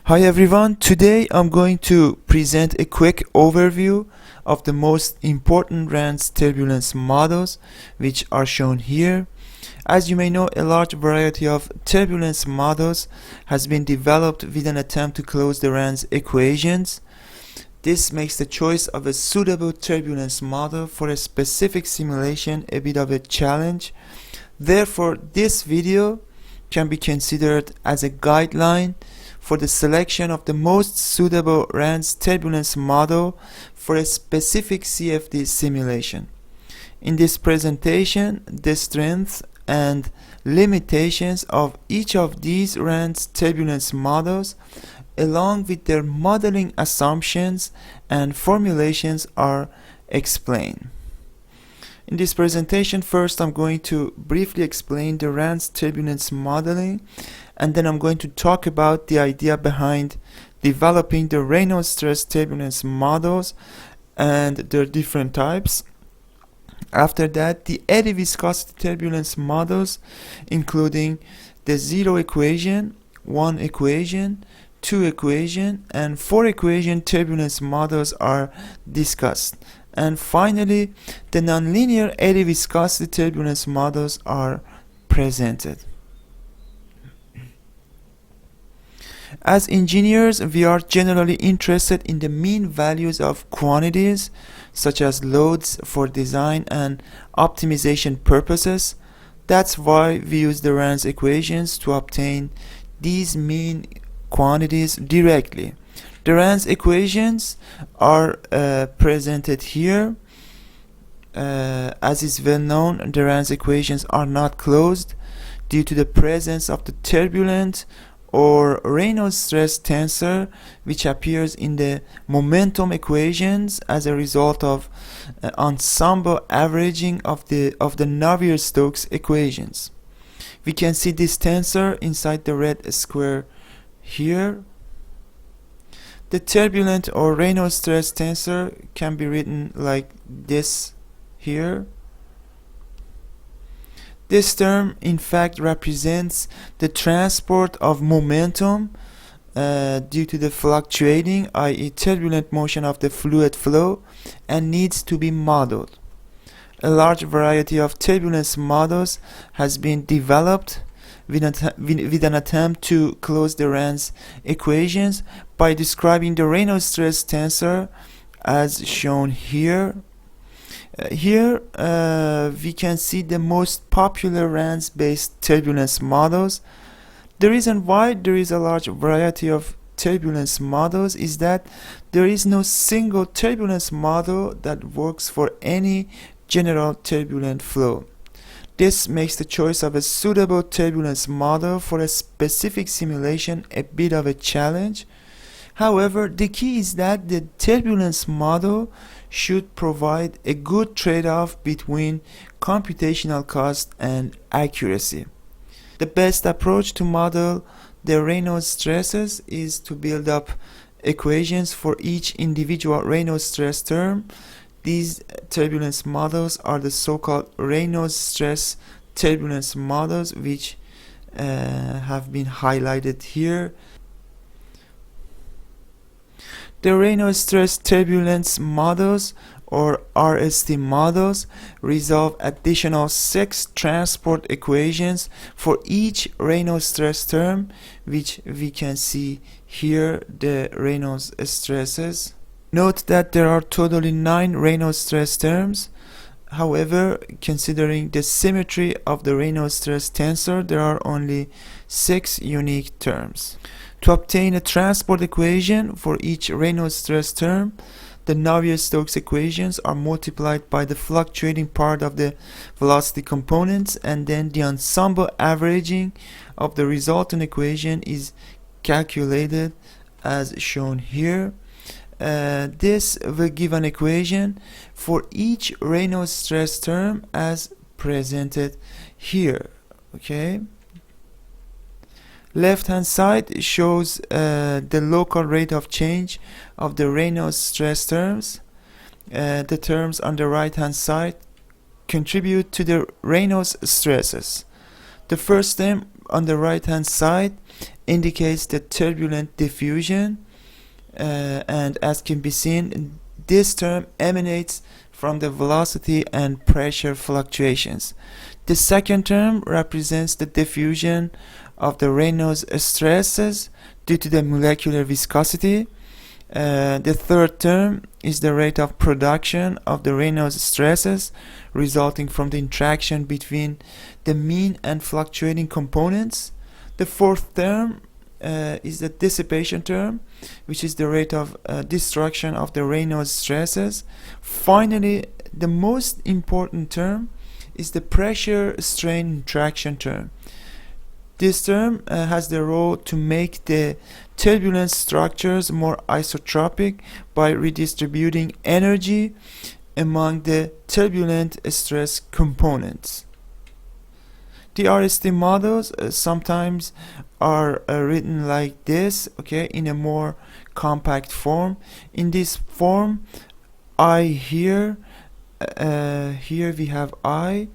Hi everyone, today I'm going to present a quick overview of the most important RANS turbulence models which are shown here. As you may know, a large variety of turbulence models has been developed with an attempt to close the RANS equations. This makes the choice of a suitable turbulence model for a specific simulation a bit of a challenge. Therefore, this video can be considered as a guideline for the selection of the most suitable RANS turbulence model for a specific CFD simulation. In this presentation, the strengths and limitations of each of these RANS turbulence models, along with their modeling assumptions and formulations, are explained. In this presentation, first I'm going to briefly explain the RANS turbulence modeling, and then I'm going to talk about the idea behind developing the Reynolds stress turbulence models and their different types. After that, the Eddy viscosity turbulence models, including the 0 equation, 1 equation, 2 equation, and 4 equation turbulence models are discussed. And finally, the nonlinear eddy viscosity turbulence models are presented. As engineers, we are generally interested in the mean values of quantities, such as loads, for design and optimization purposes. That's why we use the RANS equations to obtain these mean quantities directly. The RANS equations are presented here. As is well known, the RANS equations are not closed due to the presence of the turbulent or Reynolds stress tensor, which appears in the momentum equations as a result of ensemble averaging of the Navier Stokes equations. We can see this tensor inside the red square here. The turbulent or Reynolds stress tensor can be written like this here. This term in fact represents the transport of momentum due to the fluctuating, i.e. turbulent motion of the fluid flow, and needs to be modeled. A large variety of turbulence models has been developed with an attempt to close the RANS equations by describing the Reynolds stress tensor as shown here. Here we can see the most popular RANS based turbulence models. The reason why there is a large variety of turbulence models is that there is no single turbulence model that works for any general turbulent flow. This makes the choice of a suitable turbulence model for a specific simulation a bit of a challenge. However, the key is that the turbulence model should provide a good trade-off between computational cost and accuracy. The best approach to model the Reynolds stresses is to build up equations for each individual Reynolds stress term. These turbulence models are the so-called Reynolds stress turbulence models, which have been highlighted here. The Reynolds stress turbulence models, or RST models, resolve additional 6 transport equations for each Reynolds stress term, which we can see here, the Reynolds stresses. Note that there are totally 9 Reynolds stress terms. However, considering the symmetry of the Reynolds stress tensor, there are only 6 unique terms. To obtain a transport equation for each Reynolds stress term, the Navier-Stokes equations are multiplied by the fluctuating part of the velocity components, and then the ensemble averaging of the resultant equation is calculated as shown here. This will give an equation for each Reynolds stress term as presented here. Okay. Left hand side shows the local rate of change of the Reynolds stress terms. The terms on the right hand side contribute to the Reynolds stresses. The first term on the right hand side indicates the turbulent diffusion, and as can be seen, this term emanates from the velocity and pressure fluctuations. The second term represents the diffusion of the Reynolds stresses due to the molecular viscosity. The third term is the rate of production of the Reynolds stresses resulting from the interaction between the mean and fluctuating components. The fourth term is the dissipation term, which is the rate of destruction of the Reynolds stresses. Finally, the most important term is the pressure strain interaction term. This term has the role to make the turbulent structures more isotropic by redistributing energy among the turbulent stress components. The RST models sometimes are written like this, okay, in a more compact form. In this form, I here we have I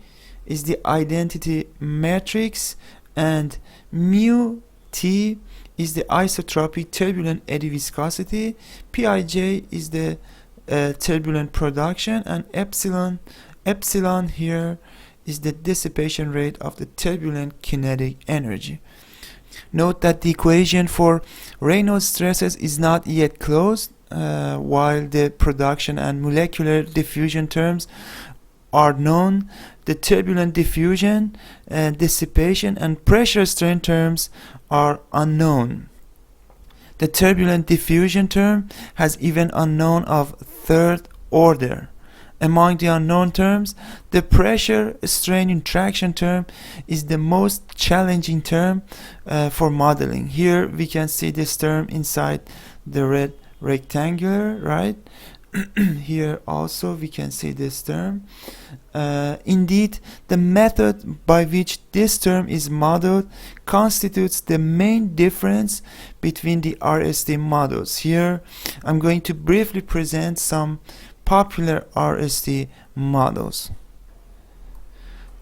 is the identity matrix, and mu t is the isotropic turbulent eddy viscosity, Pij is the turbulent production, and epsilon here is the dissipation rate of the turbulent kinetic energy. Note that the equation for Reynolds stresses is not yet closed, while the production and molecular diffusion terms are known. The turbulent diffusion, dissipation, and pressure strain terms are unknown. The turbulent diffusion term has even unknown of third order. Among the unknown terms, the pressure strain interaction term is the most challenging term for modeling. Here we can see this term inside the red rectangular, right? Here also we can see this term. Indeed, the method by which this term is modeled constitutes the main difference between the RST models. Here I'm going to briefly present some popular RST models.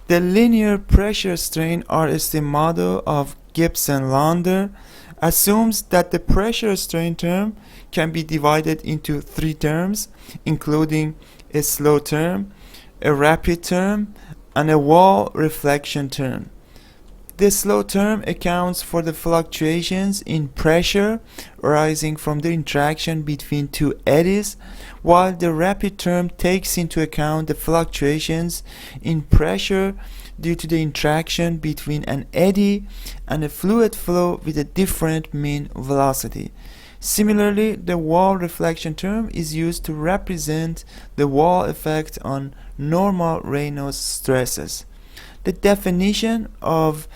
The linear pressure strain RST model of Gibson-Launder assumes that the pressure strain term can be divided into three terms, including a slow term, a rapid term, and a wall reflection term. The slow term accounts for the fluctuations in pressure arising from the interaction between two eddies, while the rapid term takes into account the fluctuations in pressure due to the interaction between an eddy and a fluid flow with a different mean velocity. Similarly, the wall reflection term is used to represent the wall effect on normal Reynolds stresses. The definition of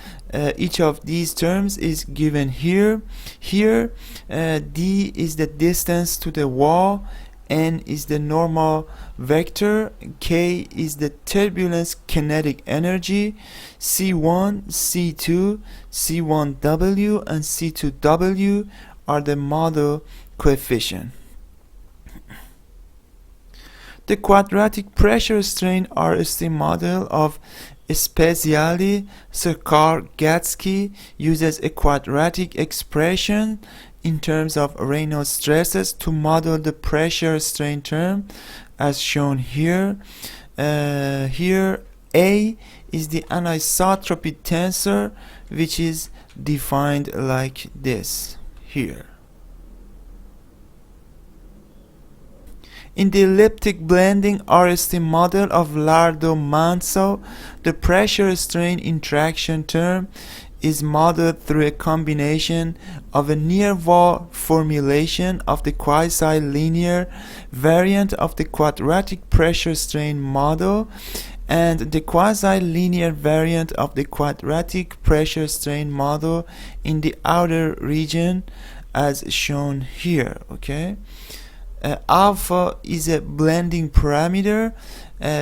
each of these terms is given here. Here, d is the distance to the wall, n is the normal vector, k is the turbulence kinetic energy, c1, c2, c1w, and c2w are the model coefficient. The quadratic pressure strain RST model of Speziale-Sarkar-Gatski uses a quadratic expression in terms of Reynolds stresses to model the pressure strain term as shown here. Here A is the anisotropy tensor, which is defined like this here. In the elliptic-blending RST model of Lardeau-Manceau, the pressure strain interaction term is modeled through a combination of a near-wall formulation of the quasi-linear variant of the quadratic pressure strain model and the quasi-linear variant of the quadratic pressure strain model in the outer region as shown here. Okay. Alpha is a blending parameter,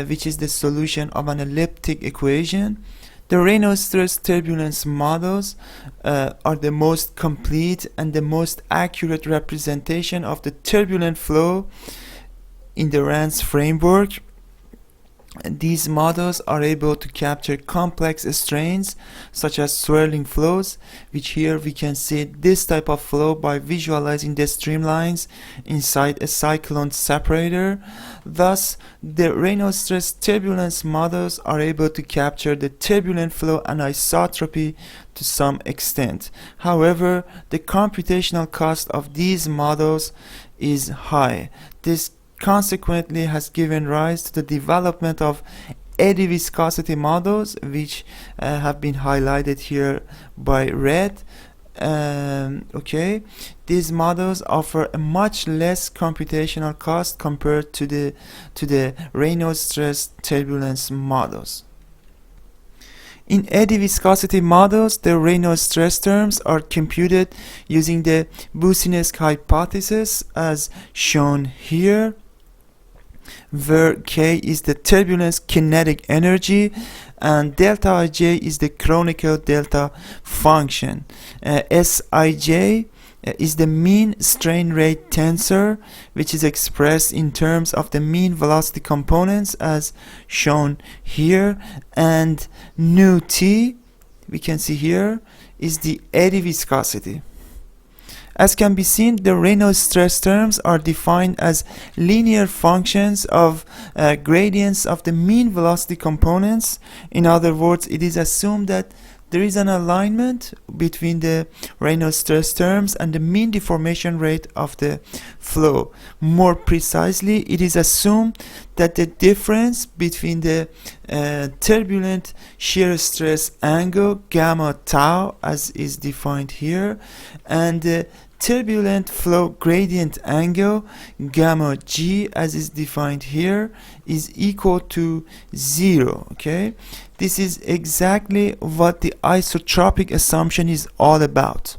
which is the solution of an elliptic equation. The Reynolds stress turbulence models are the most complete and the most accurate representation of the turbulent flow in the RANS framework. These models are able to capture complex strains such as swirling flows, which here we can see this type of flow by visualizing the streamlines inside a cyclone separator. Thus, the Reynolds stress turbulence models are able to capture the turbulent flow anisotropy to some extent. However, the computational cost of these models is high. This consequently has given rise to the development of eddy viscosity models, which have been highlighted here by red. These models offer a much less computational cost compared to the Reynolds stress turbulence models. In eddy viscosity models, the Reynolds stress terms are computed using the Boussinesq hypothesis as shown here, where K is the turbulence kinetic energy and delta Ij is the chronicle delta function. Sij is the mean strain rate tensor, which is expressed in terms of the mean velocity components as shown here, and nu T, we can see here, is the eddy viscosity. As can be seen, the Reynolds stress terms are defined as linear functions of gradients of the mean velocity components. In other words, it is assumed that there is an alignment between the Reynolds stress terms and the mean deformation rate of the flow. More precisely, it is assumed that the difference between the turbulent shear stress angle gamma tau, as is defined here, and the turbulent flow gradient angle gamma g, as is defined here, is equal to 0. Okay, this is exactly what the isotropic assumption is all about.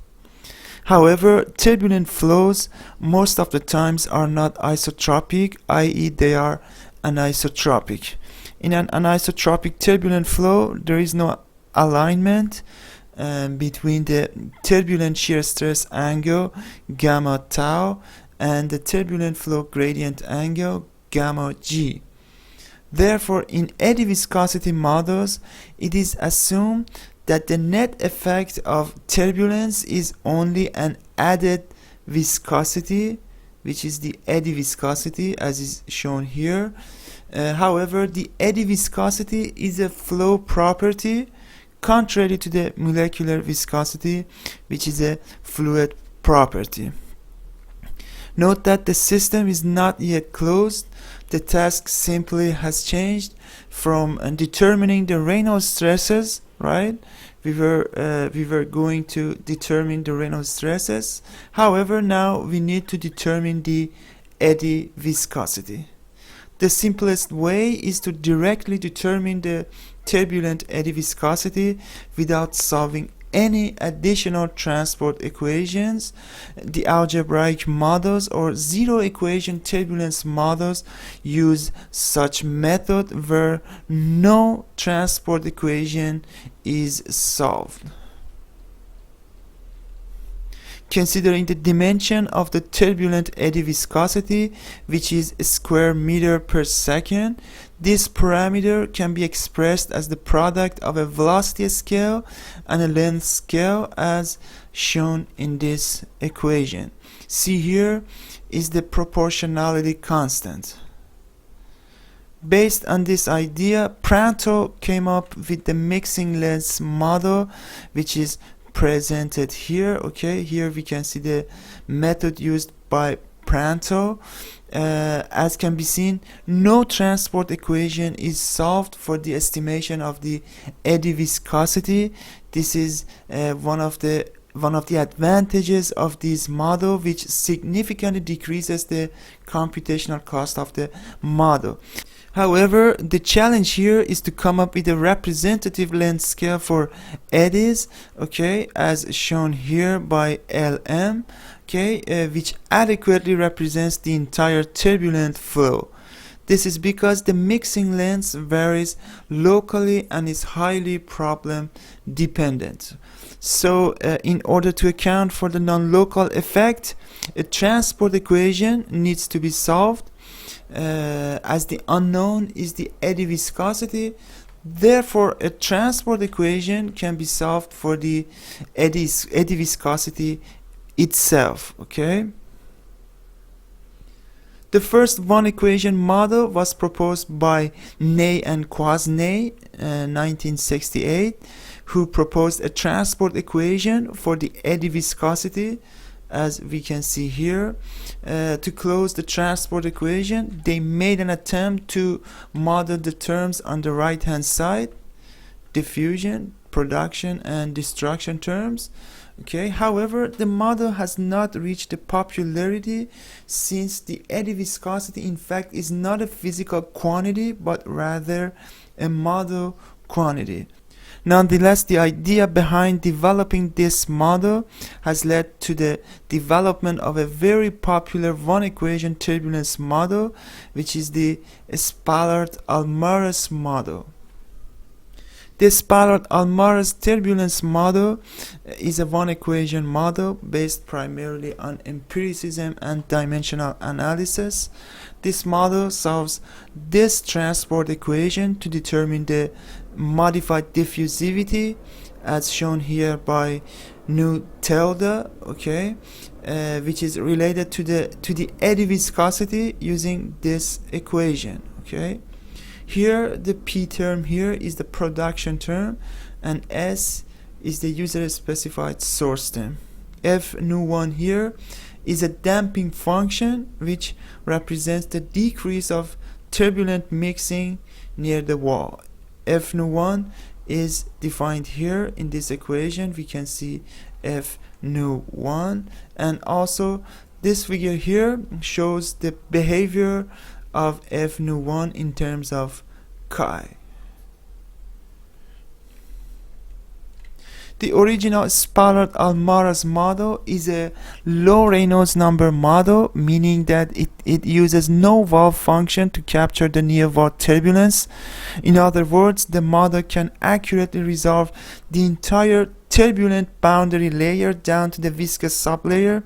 However, turbulent flows most of the times are not isotropic, i.e. they are anisotropic. In an anisotropic turbulent flow, there is no alignment between the turbulent shear stress angle gamma tau and the turbulent flow gradient angle gamma g. Therefore, in eddy viscosity models, it is assumed that the net effect of turbulence is only an added viscosity, which is the eddy viscosity as is shown here. However, the eddy viscosity is a flow property, contrary to the molecular viscosity, which is a fluid property. Note that the system is not yet closed. The task simply has changed from determining the Reynolds stresses, right? We were going to determine the Reynolds stresses. However, now we need to determine the eddy viscosity. The simplest way is to directly determine the turbulent eddy viscosity without solving any additional transport equations. The algebraic models or zero equation turbulence models use such method where no transport equation is solved. Considering the dimension of the turbulent eddy viscosity, which is square meter per second, this parameter can be expressed as the product of a velocity scale and a length scale as shown in this equation. See here is the proportionality constant. Based on this idea, Pranto came up with the mixing length model, which is presented here. Okay, here we can see the method used by Pranto. As can be seen, no transport equation is solved for the estimation of the eddy viscosity. This is one of the advantages of this model, which significantly decreases the computational cost of the model. However, the challenge here is to come up with a representative length scale for eddies, okay, as shown here by LM, okay, which adequately represents the entire turbulent flow. This is because the mixing length varies locally and is highly problem dependent. So in order to account for the non-local effect, a transport equation needs to be solved. as the unknown is the eddy viscosity. Therefore, a transport equation can be solved for the eddy viscosity itself. Okay. The first one equation model was proposed by Ney and Quadratic, 1968, who proposed a transport equation for the eddy viscosity, as we can see here. To close the transport equation, they made an attempt to model the terms on the right hand side, diffusion, production and destruction terms. Okay, however, the model has not reached the popularity since the eddy viscosity in fact is not a physical quantity but rather a model quantity. Nonetheless, the idea behind developing this model has led to the development of a very popular one equation turbulence model, which is the Spalart-Allmaras model. The Spalart-Allmaras turbulence model is a one equation model based primarily on empiricism and dimensional analysis. This model solves this transport equation to determine the modified diffusivity as shown here by nu tilde, okay, which is related to the eddy viscosity using this equation. Okay. Here the P term here is the production term and S is the user specified source term. F nu1 here is a damping function which represents the decrease of turbulent mixing near the wall. F nu1 is defined here in this equation. We can see F nu1, and also this figure here shows the behavior of F nu1 in terms of chi. The original Spalart-Allmaras model is a Low-Reynolds-number model, meaning that it uses no valve function to capture the near wall turbulence. In other words, the model can accurately resolve the entire turbulent boundary layer down to the viscous sublayer.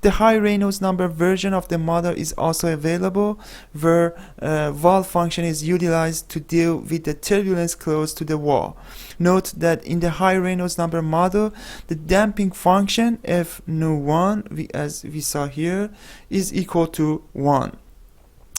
The High-Reynolds-number version of the model is also available, where valve function is utilized to deal with the turbulence close to the wall. Note that in the High-Reynolds-number model, the damping function F nu1, as we saw here, is equal to 1.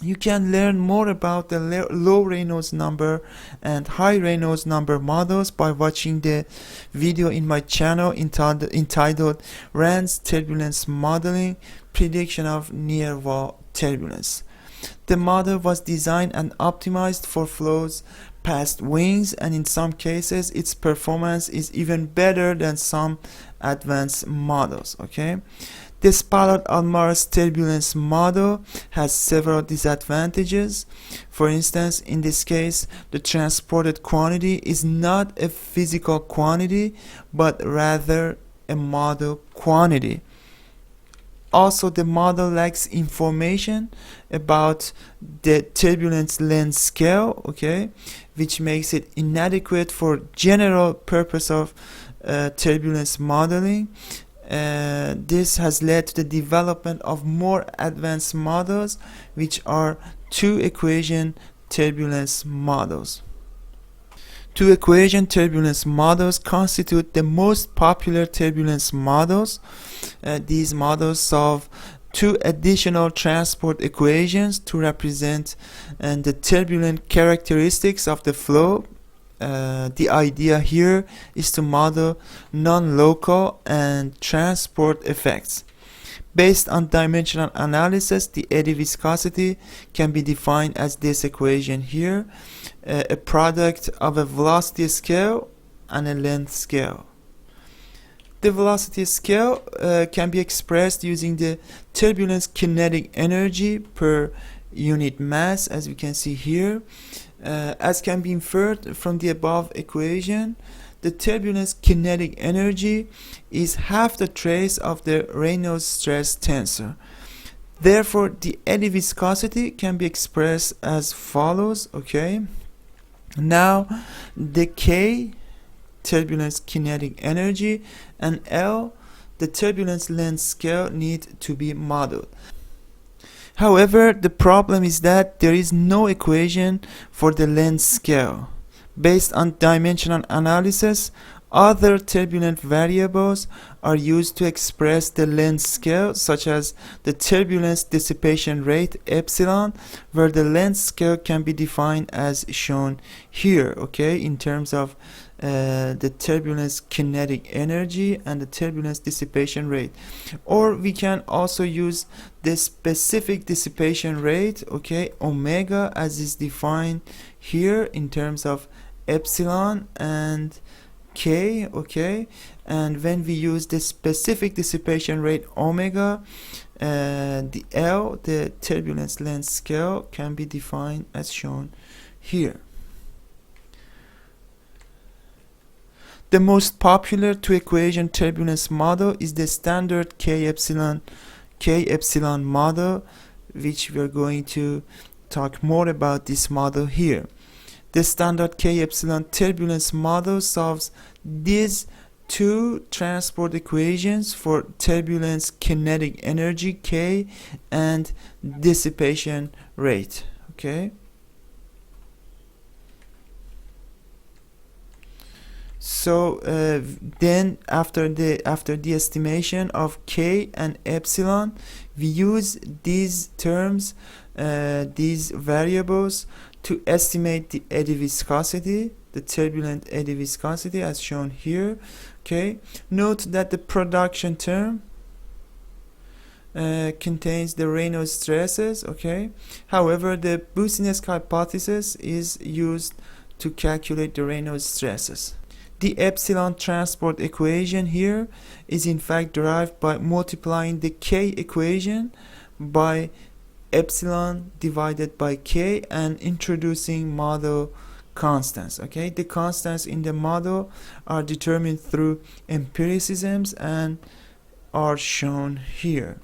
You can learn more about the Low-Reynolds-number and High-Reynolds-number models by watching the video in my channel entitled RANS Turbulence Modeling Prediction of Near Wall Turbulence. The model was designed and optimized for flows past wings, and in some cases its performance is even better than some advanced models. Okay. The Spalart-Allmaras turbulence model has several disadvantages. For instance, in this case, the transported quantity is not a physical quantity, but rather a model quantity. Also, the model lacks information about the turbulence length scale, okay, which makes it inadequate for general purpose of turbulence modeling. This has led to the development of more advanced models, which are two-equation turbulence models. Two-equation turbulence models constitute the most popular turbulence models. These models solve two additional transport equations to represent the turbulent characteristics of the flow. The idea here is to model non-local and transport effects. Based on dimensional analysis, the eddy viscosity can be defined as this equation here, a product of a velocity scale and a length scale. The velocity scale can be expressed using the turbulence kinetic energy per unit mass, as we can see here. As can be inferred from the above equation, the turbulence kinetic energy is half the trace of the Reynolds stress tensor. Therefore, the eddy viscosity can be expressed as follows. Okay. Now, the K, turbulence kinetic energy, and L, the turbulence length scale, need to be modeled. However, the problem is that there is no equation for the length scale. Based on dimensional analysis, other turbulent variables are used to express the length scale, such as the turbulence dissipation rate epsilon, where the length scale can be defined as shown here, okay, in terms of the turbulence kinetic energy and the turbulence dissipation rate. Or we can also use the specific dissipation rate, okay, omega, as is defined here in terms of epsilon and k, okay. And when we use the specific dissipation rate omega, the L, the turbulence length scale, can be defined as shown here. The most popular two-equation turbulence model is the standard K-Epsilon model, which we are going to talk more about this model here. The standard K-Epsilon turbulence model solves these two transport equations for turbulence kinetic energy K and dissipation rate, okay. So then after the estimation of K and epsilon, we use these terms, these variables, to estimate the eddy viscosity, the turbulent eddy viscosity, as shown here, okay. Note that the production term contains the Reynolds stresses, okay. However, the boostiness hypothesis is used to calculate the Reynolds stresses. The epsilon transport equation here is in fact derived by multiplying the K equation by epsilon divided by K and introducing model constants, okay. The constants in the model are determined through empiricisms and are shown here.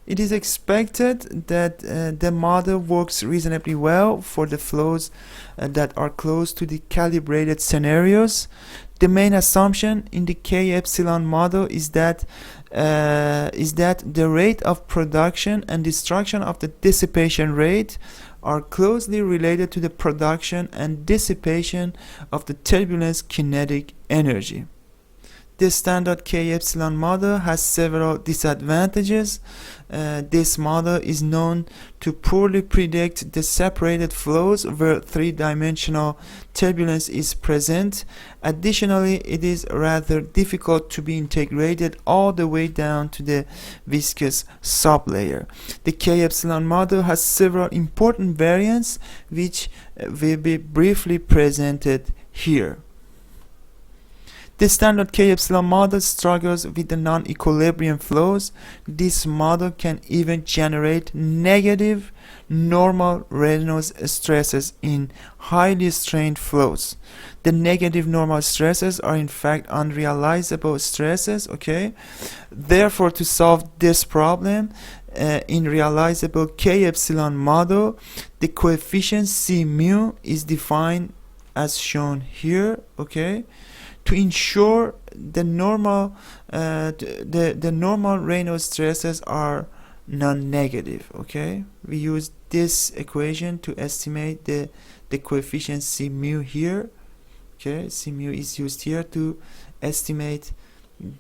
It is expected that the model works reasonably well for the flows that are close to the calibrated scenarios. The main assumption in the K-epsilon model is that the rate of production and destruction of the dissipation rate are closely related to the production and dissipation of the turbulence kinetic energy. The standard K-epsilon model has several disadvantages. This model is known to poorly predict the separated flows where three-dimensional turbulence is present. Additionally, it is rather difficult to be integrated all the way down to the viscous sublayer. The K-epsilon model has several important variants which will be briefly presented here. The standard K-epsilon model struggles with the non-equilibrium flows. This model can even generate negative normal Reynolds stresses in highly strained flows. The negative normal stresses are in fact unrealizable stresses, okay. Therefore, to solve this problem, in realizable K-epsilon model, the coefficient C mu is defined as shown here, okay, to ensure the normal normal Reynolds stresses are non-negative, okay. We use this equation to estimate the coefficient C mu here, okay. C mu is used here to estimate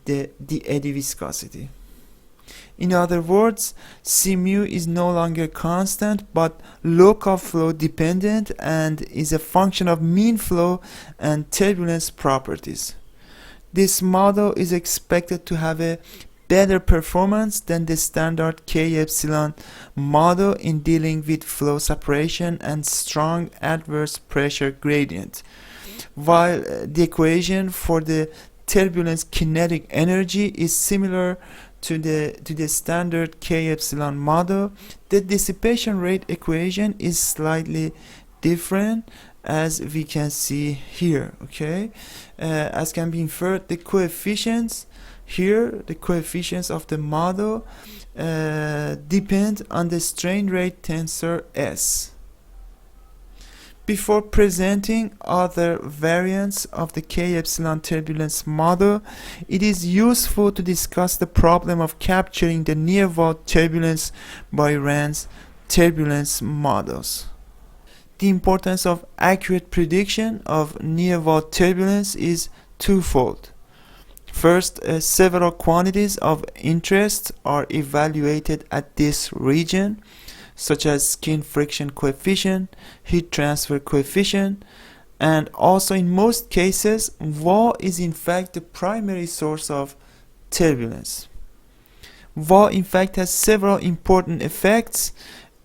the eddy viscosity. In other words, C mu is no longer constant but local flow dependent and is a function of mean flow and turbulence properties. This model is expected to have a better performance than the standard K-epsilon model in dealing with flow separation and strong adverse pressure gradient. While the equation for the turbulence kinetic energy is similar to the standard K-epsilon model, the dissipation rate equation is slightly different, as we can see here, okay. As can be inferred, the coefficients here, the coefficients of the model depend on the strain rate tensor S. Before presenting other variants of the K-Epsilon turbulence model, it is useful to discuss the problem of capturing the near-wall turbulence by RANS turbulence models. The importance of accurate prediction of near-wall turbulence is twofold. First, several quantities of interest are evaluated at this region, such as skin friction coefficient, heat transfer coefficient, and also in most cases, wall is in fact the primary source of turbulence. Wall in fact has several important effects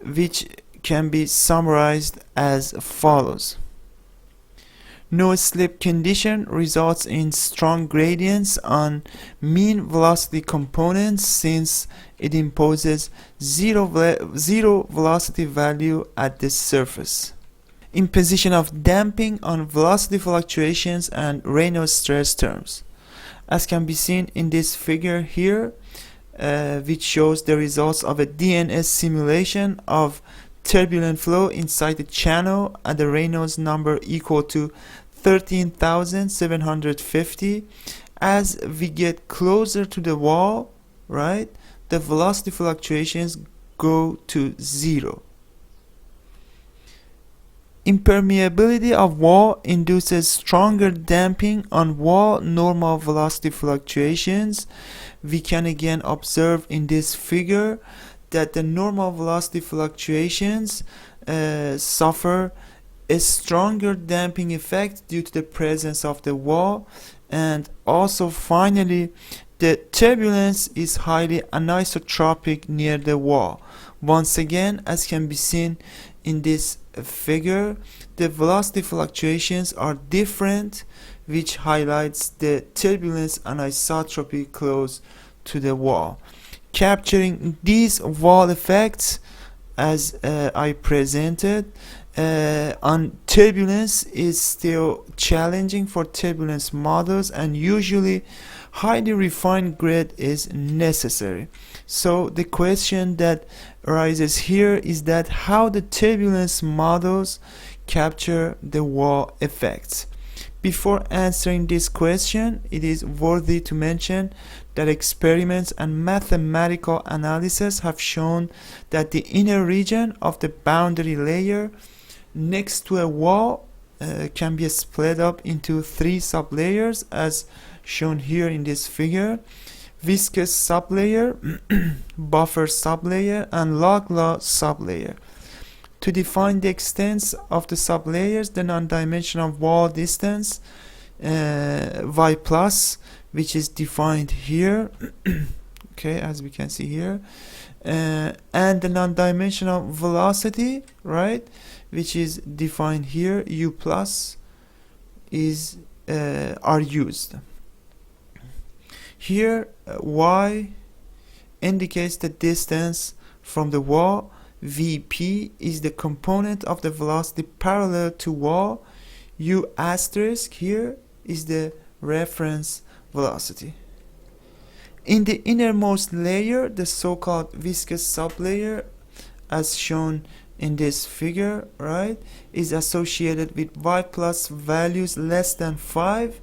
which can be summarized as follows. No slip condition results in strong gradients on mean velocity components since it imposes zero velocity value at the surface. Imposition of damping on velocity fluctuations and Reynolds stress terms. As can be seen in this figure here, which shows the results of a DNS simulation of turbulent flow inside the channel at the Reynolds number equal to 13,750. As we get closer to the wall, right, the velocity fluctuations go to zero. Impermeability of wall induces stronger damping on wall normal velocity fluctuations. We can again observe in this figure that the normal velocity fluctuations suffer a stronger damping effect due to the presence of the wall, and also finally the turbulence is highly anisotropic near the wall. Once again, as can be seen in this figure, the velocity fluctuations are different, which highlights the turbulence anisotropy close to the wall. Capturing these wall effects as I presented on turbulence is still challenging for turbulence models, and usually highly refined grid is necessary. So the question that arises here is that how the turbulence models capture the wall effects. Before answering this question, it is worthy to mention that experiments and mathematical analysis have shown that the inner region of the boundary layer next to a wall can be split up into three sublayers as shown here in this figure: viscous sublayer, buffer sublayer, and log-law sublayer. To define the extents of the sublayers, the non-dimensional wall distance y plus, which is defined here, okay, as we can see here, and the non-dimensional velocity, right, which is defined here, u plus, is are used. Here, y indicates the distance from the wall. Vp is the component of the velocity parallel to wall. U asterisk here is the reference velocity. In the innermost layer, the so-called viscous sublayer, as shown in this figure, right, is associated with y plus values less than 5.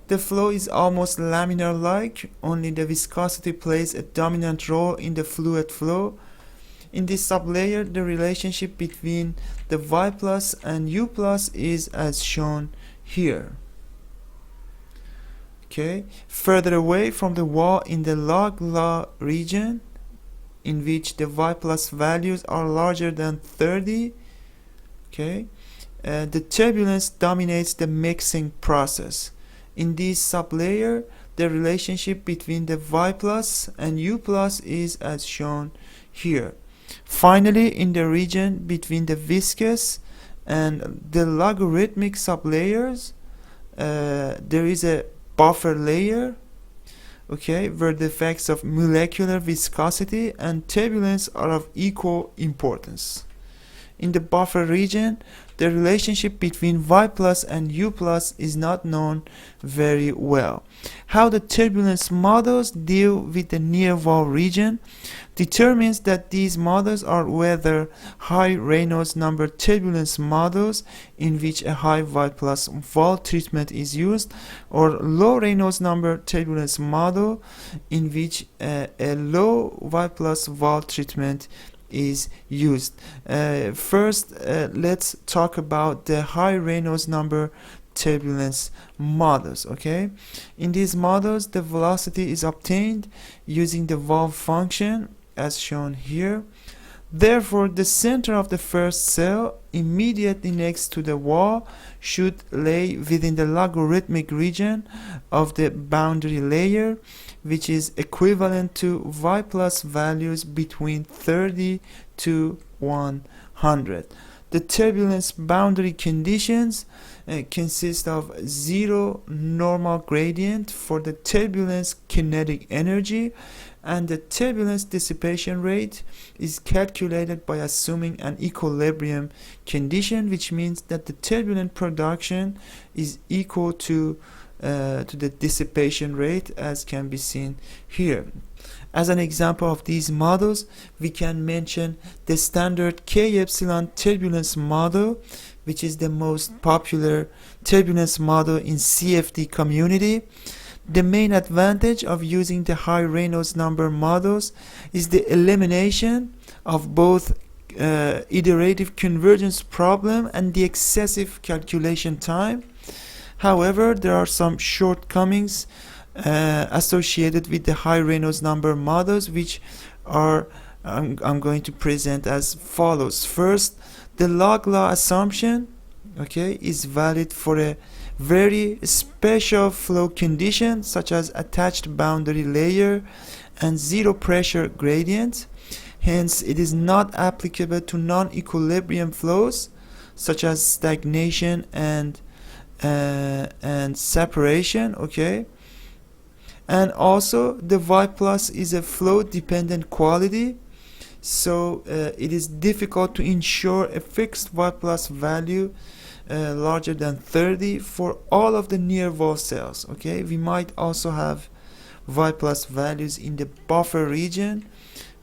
The flow is almost laminar-like, only the viscosity plays a dominant role in the fluid flow. In this sublayer, the relationship between the y plus and u plus is as shown here. Okay, further away from the wall in the log-law region, in which the y plus values are larger than 30, okay, the turbulence dominates the mixing process. In this sublayer, the relationship between the y plus and u plus is as shown here. Finally, in the region between the viscous and the logarithmic sublayers, there is a buffer layer, okay, where the effects of molecular viscosity and turbulence are of equal importance. In the buffer region, the relationship between y plus and u plus is not known very well. How the turbulence models deal with the near wall region determines that these models are whether High-Reynolds-number turbulence models in which a high y plus wall treatment is used, or Low-Reynolds-number turbulence model in which a low y plus wall treatment is used. First, let's talk about the High-Reynolds-number turbulence models. Okay, in these models the velocity is obtained using the wall function as shown here. Therefore, the center of the first cell immediately next to the wall should lay within the logarithmic region of the boundary layer, which is equivalent to y plus values between 30 to 100. The turbulence boundary conditions consist of zero normal gradient for the turbulence kinetic energy, and the turbulence dissipation rate is calculated by assuming an equilibrium condition, which means that the turbulent production is equal to the dissipation rate, as can be seen here. As an example of these models, we can mention the standard K-Epsilon turbulence model, which is the most popular turbulence model in CFD community. The main advantage of using the High-Reynolds-number models is the elimination of both iterative convergence problem and the excessive calculation time. However, there are some shortcomings associated with the High-Reynolds-number models, which are I'm going to present as follows. First, the log law assumption, okay, is valid for a very special flow condition such as attached boundary layer and zero pressure gradient. Hence, it is not applicable to non-equilibrium flows such as stagnation and separation. Okay. And also the y plus is a flow dependent quality, so it is difficult to ensure a fixed y plus value larger than 30 for all of the near wall cells. Okay, we might also have y plus values in the buffer region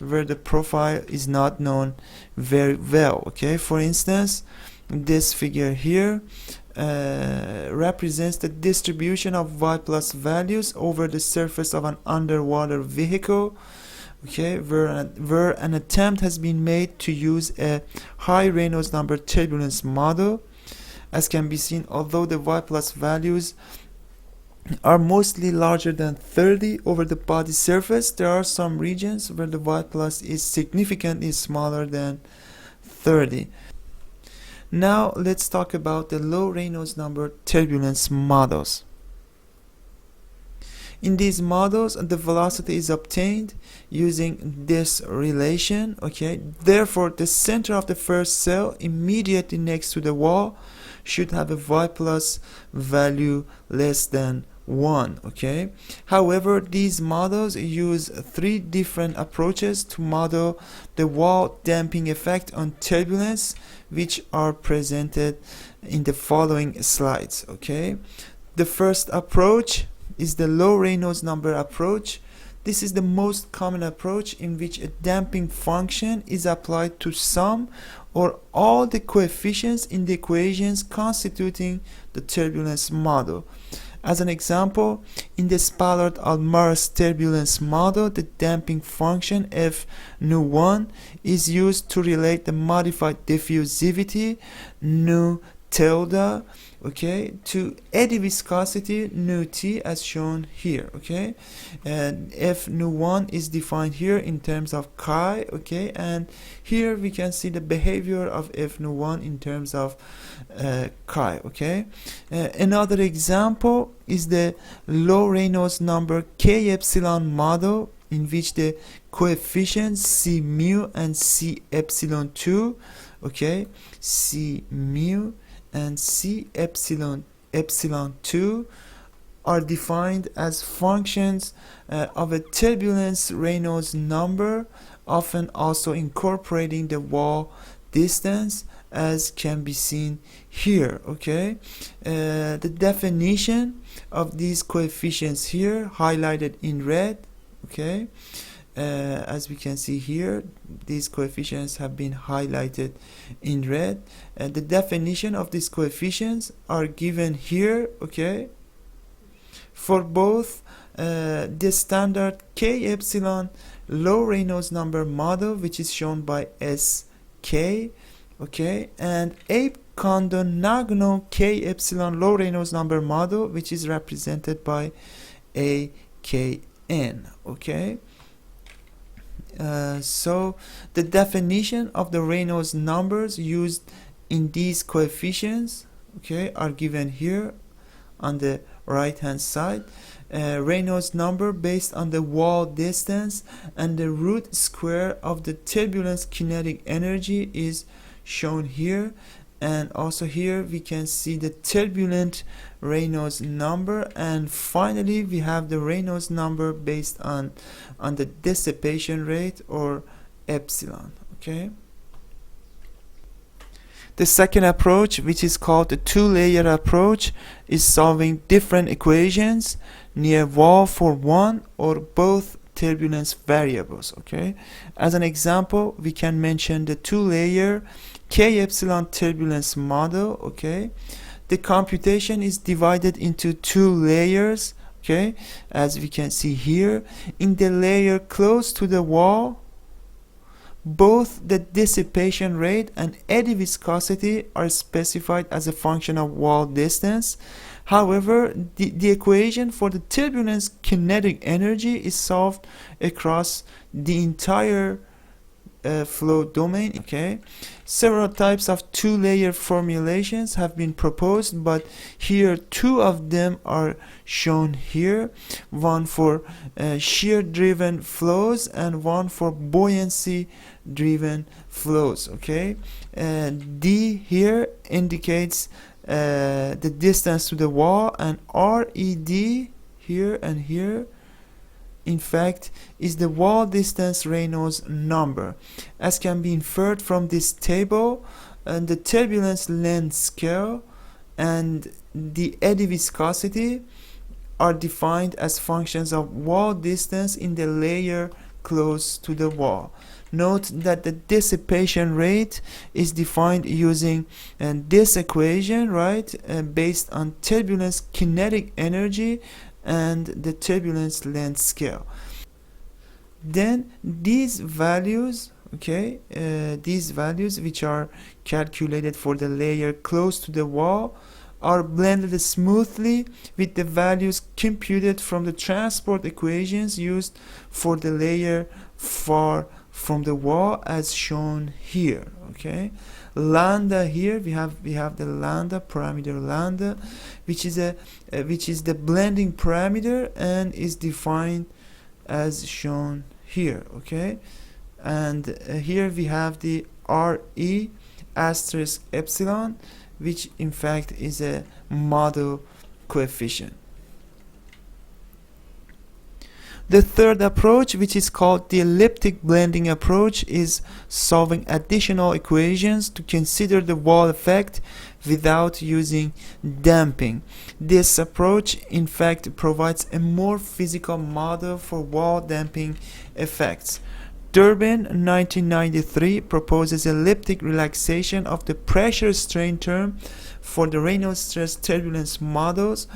where the profile is not known very well. Okay, for instance, this figure here represents the distribution of y plus values over the surface of an underwater vehicle, okay, where an attempt has been made to use a High-Reynolds-number turbulence model. As can be seen, although the y plus values are mostly larger than 30 over the body surface, there are some regions where the y plus is significantly smaller than 30. Now let's talk about the Low-Reynolds-number turbulence models. In these models, the velocity is obtained using this relation. Okay, therefore the center of the first cell immediately next to the wall should have a y plus value less than 1. Okay, however, these models use 3 different approaches to model the wall damping effect on turbulence, which are presented in the following slides. Okay, the first approach is the Low-Reynolds-number approach. This is the most common approach in which a damping function is applied to some or all the coefficients in the equations constituting the turbulence model. As an example, in the Spalart-Allmaras turbulence model, the damping function f nu1 is used to relate the modified diffusivity nu tilde, okay, to eddy viscosity nu t as shown here. Okay, and f nu1 is defined here in terms of chi. Okay, and here we can see the behavior of f nu1 in terms of chi. Okay, another example is the Low-Reynolds-number K-Epsilon model, in which the coefficients c mu and c epsilon 2, okay, c mu and c epsilon 2 are defined as functions of a turbulence Reynolds number, often also incorporating the wall distance, as can be seen here. Okay, the definition of these coefficients here highlighted in red. Okay, as we can see here, these coefficients have been highlighted in red. The definition of these coefficients are given here. Okay, for both the standard K-Epsilon Low-Reynolds-number model, which is shown by SK, okay, and Abe-Kondoh-Nagano K-Epsilon Low-Reynolds-number model, which is represented by AKN. Okay, so the definition of the Reynolds numbers used in these coefficients, okay, are given here on the right hand side. Reynolds number based on the wall distance and the root square of the turbulence kinetic energy is shown here, and also here we can see the turbulent Reynolds number, and finally we have the Reynolds number based on the dissipation rate, or epsilon. Okay, the second approach, which is called the two-layer approach, is solving different equations near wall for one or both turbulence variables. Okay, as an example, we can mention the two-layer K-Epsilon turbulence model. Okay, the computation is divided into two layers. Okay, as we can see here, in the layer close to the wall, both the dissipation rate and eddy viscosity are specified as a function of wall distance. However, the equation for the turbulence kinetic energy is solved across the entire flow domain. Okay, several types of two-layer formulations have been proposed, but here two of them are shown here, one for shear driven flows and one for buoyancy driven flows. Okay, D here indicates the distance to the wall, and RED here and here in fact is the wall distance Reynolds number, as can be inferred from this table. And the turbulence length scale and the eddy viscosity are defined as functions of wall distance in the layer close to the wall. Note that the dissipation rate is defined using this equation, right, based on turbulence kinetic energy and the turbulence length scale. Then these values, okay, these values which are calculated for the layer close to the wall are blended smoothly with the values computed from the transport equations used for the layer far from the wall, as shown here. Okay, lambda here we have the lambda parameter lambda, which is the blending parameter and is defined as shown here. Okay, and here we have the RE asterisk epsilon, which in fact is a model coefficient. The third approach, which is called the elliptic-blending approach, is solving additional equations to consider the wall effect without using damping. This approach in fact provides a more physical model for wall damping effects. Durbin 1993 proposes elliptic relaxation of the pressure strain term for the Reynolds stress turbulence models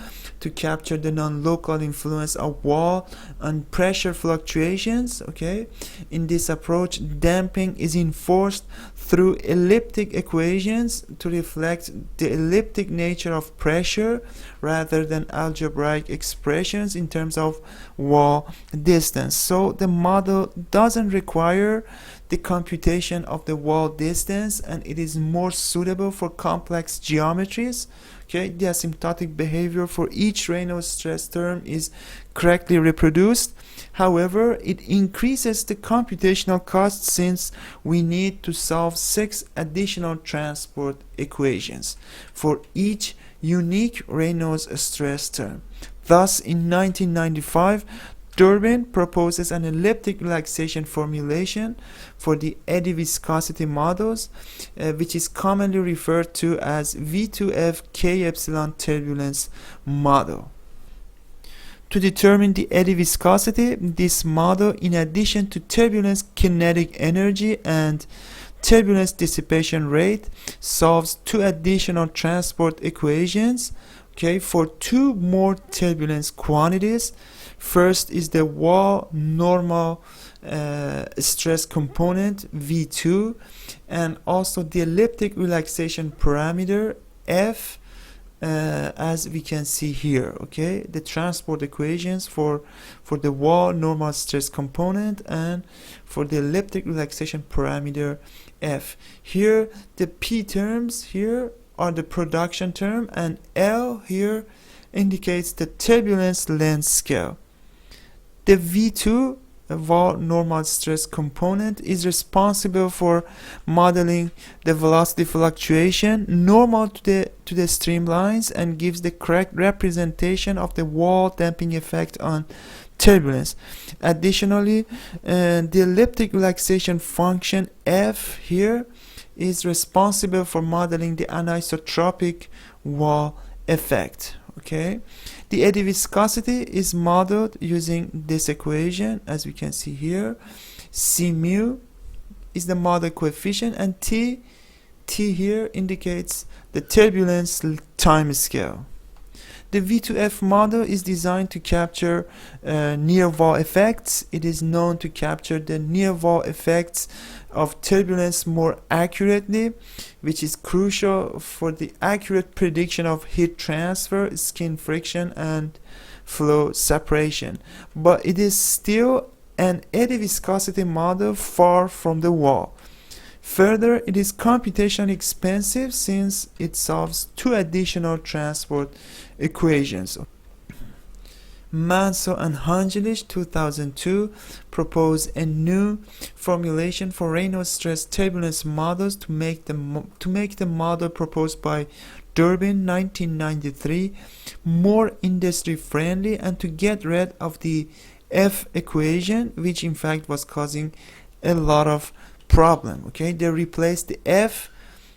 to capture the non-local influence of wall and pressure fluctuations. Okay, in this approach, damping is enforced through elliptic equations to reflect the elliptic nature of pressure rather than algebraic expressions in terms of wall distance. So the model doesn't require the computation of the wall distance, and it is more suitable for complex geometries. Okay, the asymptotic behavior for each Reynolds stress term is correctly reproduced. However, it increases the computational cost since we need to solve 6 additional transport equations for each unique Reynolds stress term. Thus, in 1995, Durbin proposes an elliptic relaxation formulation for the eddy viscosity models, which is commonly referred to as V2F K-Epsilon turbulence model. To determine the eddy viscosity, this model, in addition to turbulence kinetic energy and turbulence dissipation rate, solves two additional transport equations, okay, for two more turbulence quantities. First is the wall normal stress component V2, and also the elliptic relaxation parameter F, as we can see here. Okay, the transport equations for the wall normal stress component and for the elliptic relaxation parameter F. Here the P terms here are the production term, and L here indicates the turbulence length scale. The V2 wall normal stress component is responsible for modeling the velocity fluctuation normal to the streamlines and gives the correct representation of the wall damping effect on turbulence. Additionally, the elliptic relaxation function F here is responsible for modeling the anisotropic wall effect. Okay, the eddy viscosity is modeled using this equation, as we can see here. C mu is the model coefficient, and T here indicates the turbulence time scale. The V2F model is designed to capture near wall effects. It is known to capture the near wall effects of turbulence more accurately, which is crucial for the accurate prediction of heat transfer, skin friction, and flow separation. But it is still an eddy viscosity model far from the wall. Further, it is computationally expensive since it solves two additional transport equations. Manceau and Hangelich 2002 proposed a new formulation for Reynolds stress turbulence models to make the model proposed by Durbin 1993 more industry friendly and to get rid of the F equation, which in fact was causing a lot of problem. Okay, they replaced the F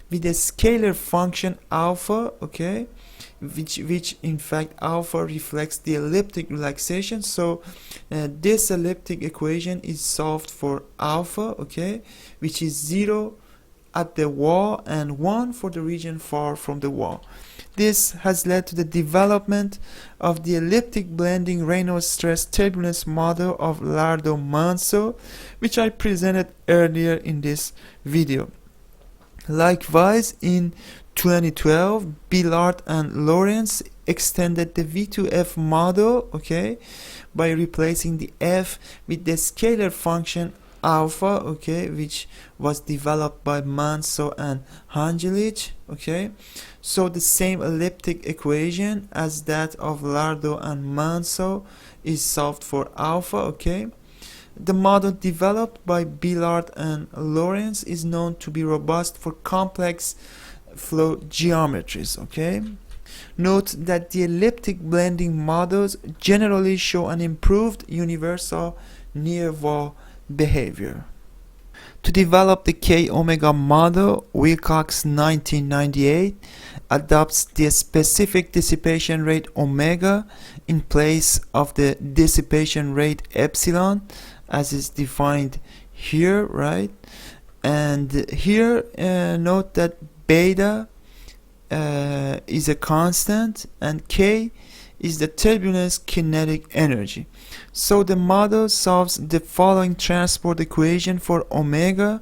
with a scalar function alpha, okay, which in fact alpha reflects the elliptic relaxation. So this elliptic equation is solved for alpha, okay, which is 0 at the wall and 1 for the region far from the wall. This has led to the development of the elliptic-blending Reynolds stress turbulence model of Lardeau-Manceau, which I presented earlier in this video. Likewise, in 2012, Billard and Laurence extended the V2F model, okay, by replacing the F with the scalar function alpha, okay, which was developed by Manceau and Hangelich, okay. So the same elliptic equation as that of Lardeau and Manceau is solved for alpha, okay. The model developed by Billard and Laurence is known to be robust for complex flow geometries, okay. Note that the elliptic blending models generally show an improved universal near wall behavior. To develop the K-omega model, Wilcox 1998 adopts the specific dissipation rate omega in place of the dissipation rate epsilon, as is defined here, right? And here note that beta is a constant and K is the turbulence kinetic energy. So the model solves the following transport equation for omega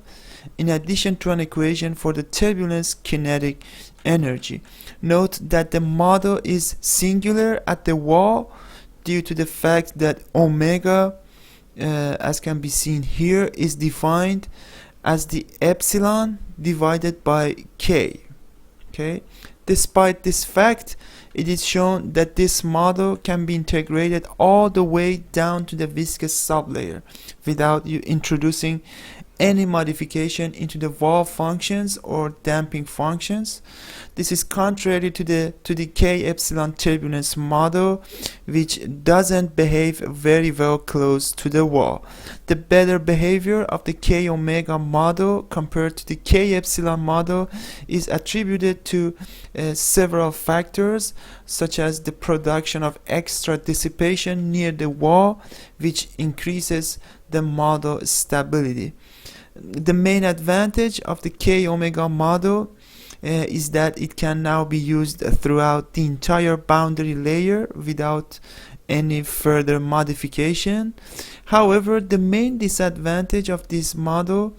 in addition to an equation for the turbulence kinetic energy. Note that the model is singular at the wall due to the fact that omega, as can be seen here, is defined as the epsilon divided by K. Okay. Despite this fact, it is shown that this model can be integrated all the way down to the viscous sublayer without you introducing any modification into the wall functions or damping functions. This is contrary to the K-Epsilon turbulence model, which doesn't behave very well close to the wall. The better behavior of the K-omega model compared to the K-Epsilon model is attributed to several factors, such as the production of extra dissipation near the wall, which increases the model stability. The main advantage of the K-omega model is that it can now be used throughout the entire boundary layer without any further modification. However, the main disadvantage of this model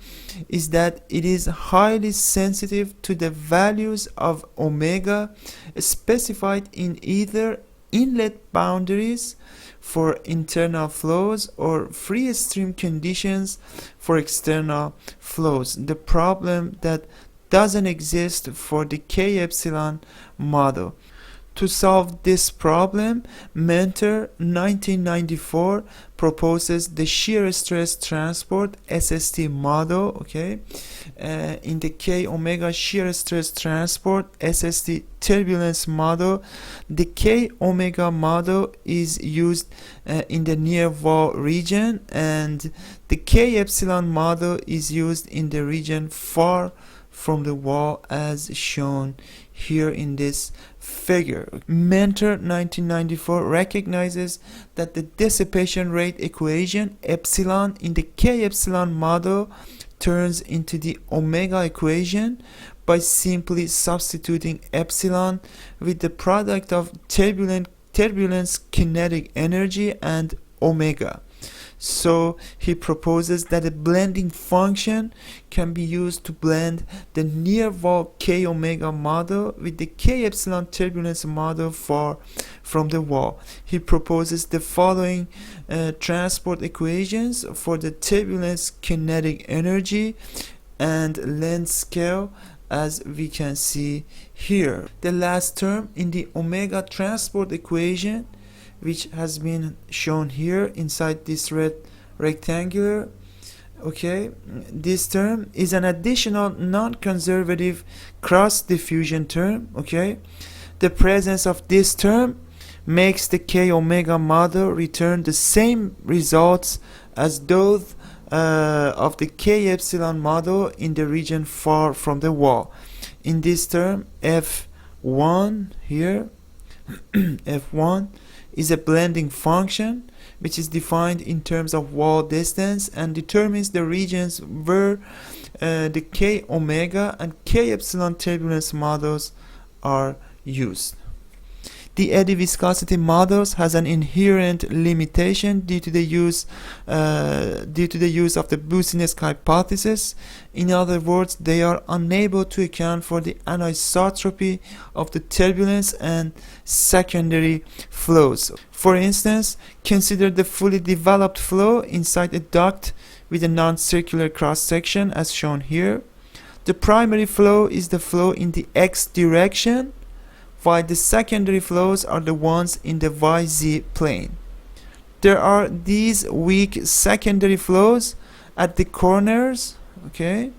is that it is highly sensitive to the values of omega specified in either inlet boundaries for internal flows or free stream conditions for external flows. The problem that doesn't exist for the K-Epsilon model. To solve this problem, Mentor 1994 proposes the shear stress transport SST model. Okay, in the K omega shear stress transport SST turbulence model, the K omega model is used in the near wall region, and the K epsilon model is used in the region far from the wall, as shown here in this figure. Mentor 1994 recognizes that the dissipation rate equation epsilon in the K epsilon model turns into the omega equation by simply substituting epsilon with the product of turbulence kinetic energy and omega. So he proposes that a blending function can be used to blend the near wall K omega model with the K epsilon turbulence model far from the wall. He proposes the following transport equations for the turbulence kinetic energy and length scale, as we can see here. The last term in the omega transport equation, which has been shown here inside this red rectangular, okay, this term is an additional non-conservative cross diffusion term. Okay, the presence of this term makes the K omega model return the same results as those of the K epsilon model in the region far from the wall. In this term, F1 here F1 is a blending function which is defined in terms of wall distance and determines the regions where the K omega and K epsilon turbulence models are used. The Eddy viscosity models has an inherent limitation due to the use of the Boussinesq hypothesis. In other words, they are unable to account for the anisotropy of the turbulence and secondary flows. For instance, consider the fully developed flow inside a duct with a non-circular cross-section as shown here. The primary flow is the flow in the x direction, while the secondary flows are the ones in the YZ plane. There are these weak secondary flows at the corners, okay,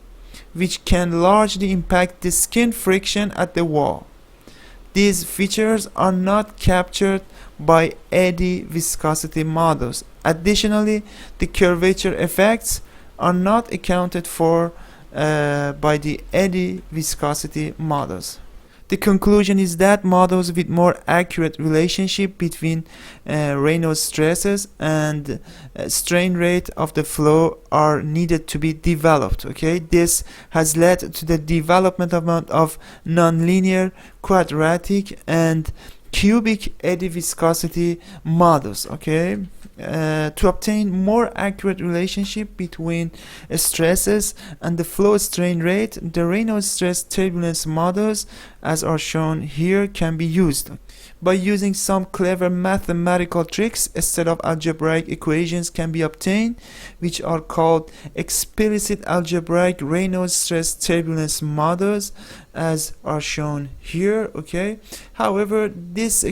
which can largely impact the skin friction at the wall. These features are not captured by Eddy viscosity models. Additionally, the curvature effects are not accounted for by the Eddy viscosity models. The conclusion is that models with more accurate relationship between Reynolds stresses and strain rate of the flow are needed to be developed. Okay, this has led to the development of nonlinear, quadratic, and cubic eddy viscosity models. Okay, to obtain more accurate relationship between stresses and the flow strain rate, the Reynolds stress turbulence models, as are shown here, can be used. By using some clever mathematical tricks, a set of algebraic equations can be obtained, which are called explicit algebraic Reynolds stress turbulence models, as are shown here. Okay. However, these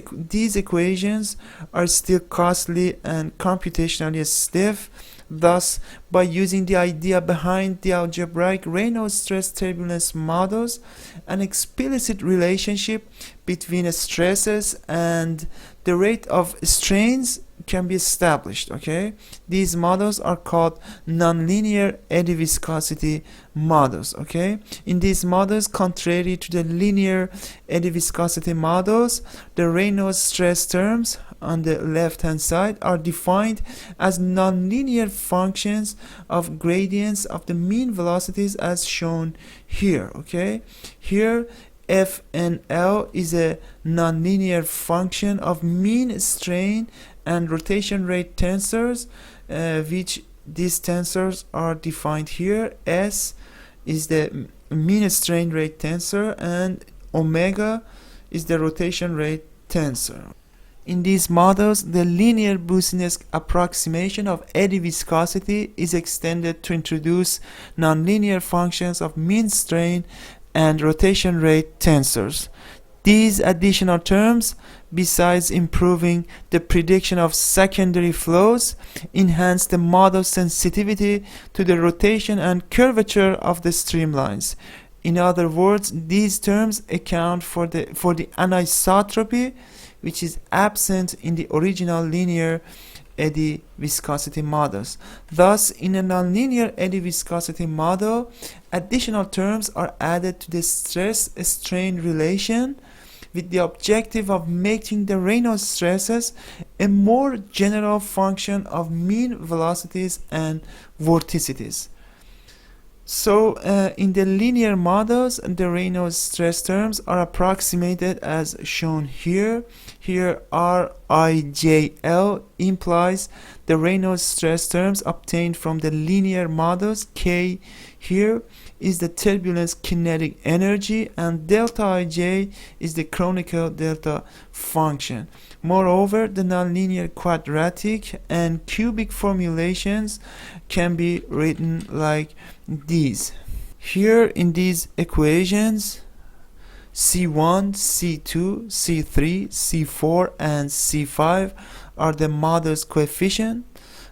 equations are still costly and computationally stiff, Thus, by using the idea behind the algebraic Reynolds stress turbulence models, an explicit relationship between stresses and the rate of strains can be established. Okay, these models are called nonlinear eddy viscosity models. Okay, in these models, contrary to the linear eddy viscosity models, the Reynolds stress terms on the left hand side are defined as nonlinear functions of gradients of the mean velocities as shown here. Okay, here F and L is a nonlinear function of mean strain and rotation rate tensors, which these tensors are defined here. S is the mean strain rate tensor and omega is the rotation rate tensor. In these models, the linear Boussinesq approximation of eddy viscosity is extended to introduce nonlinear functions of mean strain and rotation rate tensors. These additional terms, besides improving the prediction of secondary flows, enhance the model sensitivity to the rotation and curvature of the streamlines. In other words, these terms account for the anisotropy, which is absent in the original linear eddy viscosity models. Thus, in a nonlinear eddy viscosity model, additional terms are added to the stress-strain relation with the objective of making the Reynolds stresses a more general function of mean velocities and vorticities. So in the linear models, the Reynolds stress terms are approximated as shown here. Here RIJL implies the Reynolds stress terms obtained from the linear models. K here is the turbulence kinetic energy, and delta Ij is the chronicle delta function. Moreover, the nonlinear quadratic and cubic formulations can be written like these. Here in these equations, C1, C2, C3, C4, and C5 are the model's coefficient.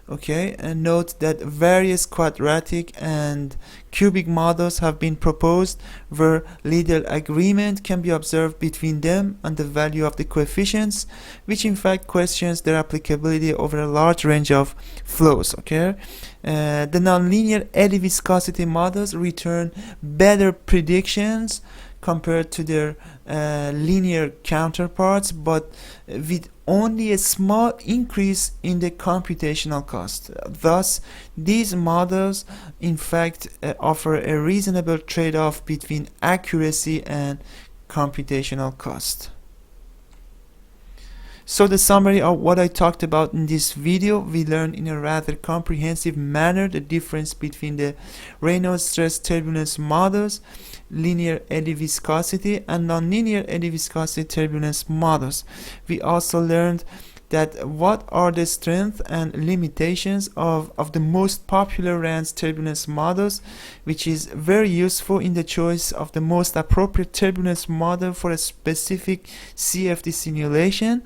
Okay, and note that various quadratic and cubic models have been proposed where little agreement can be observed between them and the value of the coefficients, which in fact questions their applicability over a large range of flows. Okay, the nonlinear eddy viscosity models return better predictions compared to their linear counterparts, but with only a small increase in the computational cost. Thus, these models in fact offer a reasonable trade-off between accuracy and computational cost. So the summary of what I talked about in this video, we learned in a rather comprehensive manner the difference between the Reynolds stress turbulence models, linear eddy viscosity, and nonlinear eddy viscosity turbulence models. We also learned that what are the strengths and limitations of the most popular RANS turbulence models, which is very useful in the choice of the most appropriate turbulence model for a specific CFD simulation.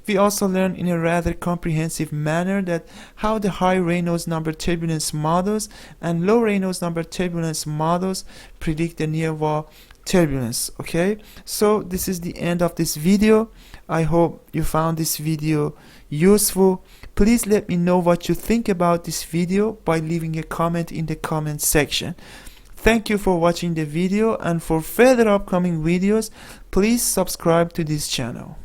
We also learned in a rather comprehensive manner that how the High-Reynolds-number turbulence models and Low-Reynolds-number turbulence models predict the near-wall turbulence. Okay, so this is the end of this video. I hope you found this video useful. Please let me know what you think about this video by leaving a comment in the comment section. Thank you for watching the video, and for further upcoming videos, please subscribe to this channel.